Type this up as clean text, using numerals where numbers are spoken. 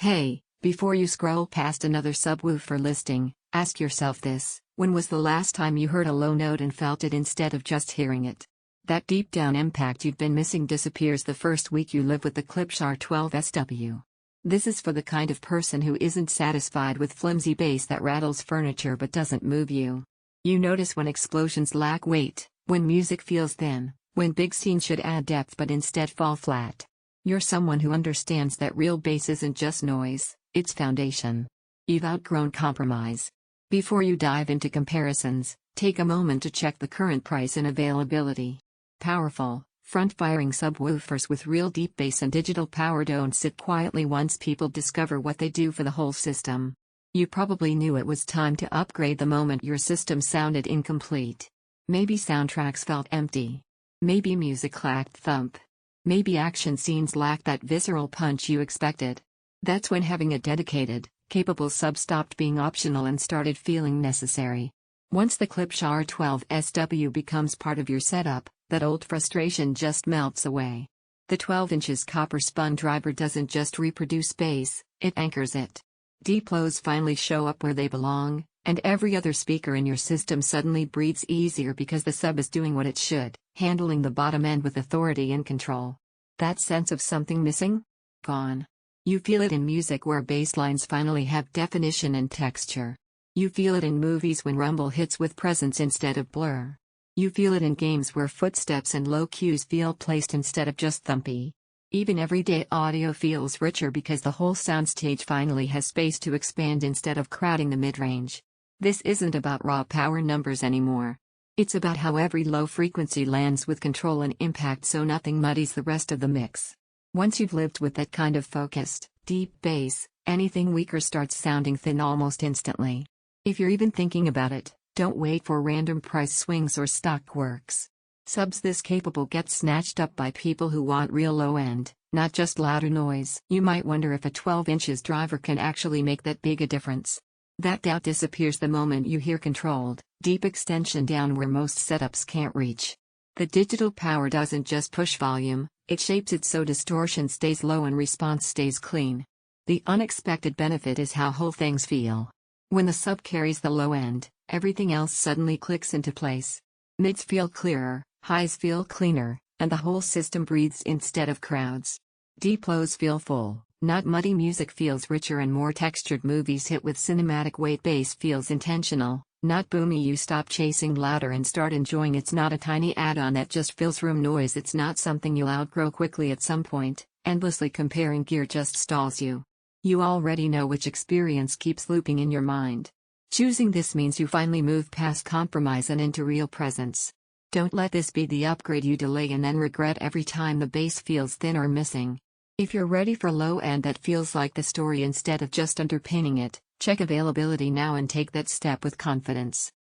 Hey, before you scroll past another subwoofer listing, ask yourself this: when was the last time you heard a low note and felt it instead of just hearing it? That deep down impact you've been missing disappears the first week you live with the Klipsch R-12SW. This is for the kind of person who isn't satisfied with flimsy bass that rattles furniture but doesn't move you. You notice when explosions lack weight, when music feels thin, when big scenes should add depth but instead fall flat. You're someone who understands that real bass isn't just noise, it's foundation. You've outgrown compromise. Before you dive into comparisons, take a moment to check the current price and availability. Powerful, front-firing subwoofers with real deep bass and digital power don't sit quietly once people discover what they do for the whole system. You probably knew it was time to upgrade the moment your system sounded incomplete. Maybe soundtracks felt empty. Maybe music lacked thump. Maybe action scenes lacked that visceral punch you expected. That's when having a dedicated, capable sub stopped being optional and started feeling necessary. Once the Klipsch R-12SW becomes part of your setup, that old frustration just melts away. The 12-inch Copper-Spun driver doesn't just reproduce bass, it anchors it. Deep lows finally show up where they belong, and every other speaker in your system suddenly breathes easier because the sub is doing what it should, handling the bottom end with authority and control. That sense of something missing? Gone. You feel it in music where bass lines finally have definition and texture. You feel it in movies when rumble hits with presence instead of blur. You feel it in games where footsteps and low cues feel placed instead of just thumpy. Even everyday audio feels richer because the whole soundstage finally has space to expand instead of crowding the mid-range. This isn't about raw power numbers anymore. It's about how every low frequency lands with control and impact so nothing muddies the rest of the mix. Once you've lived with that kind of focused, deep bass, anything weaker starts sounding thin almost instantly. If you're even thinking about it, don't wait for random price swings or stock quirks. Subs this capable get snatched up by people who want real low end, not just louder noise. You might wonder if a 12-inch driver can actually make that big a difference. That doubt disappears the moment you hear controlled, deep extension down where most setups can't reach. The digital power doesn't just push volume, it shapes it so distortion stays low and response stays clean. The unexpected benefit is how whole things feel. When the sub carries the low end, everything else suddenly clicks into place. Mids feel clearer, highs feel cleaner, and the whole system breathes instead of crowds. Deep lows feel full, not muddy. Music feels richer and more textured. Movies hit with cinematic weight. Bass feels intentional, not boomy. You stop chasing louder and start enjoying. It's not a tiny add-on that just fills room noise. It's not something you'll outgrow quickly at some point. Endlessly comparing gear just stalls you. You already know which experience keeps looping in your mind. Choosing this means you finally move past compromise and into real presence. Don't let this be the upgrade you delay and then regret every time the bass feels thin or missing. If you're ready for low end that feels like the story instead of just underpinning it, check availability now and take that step with confidence.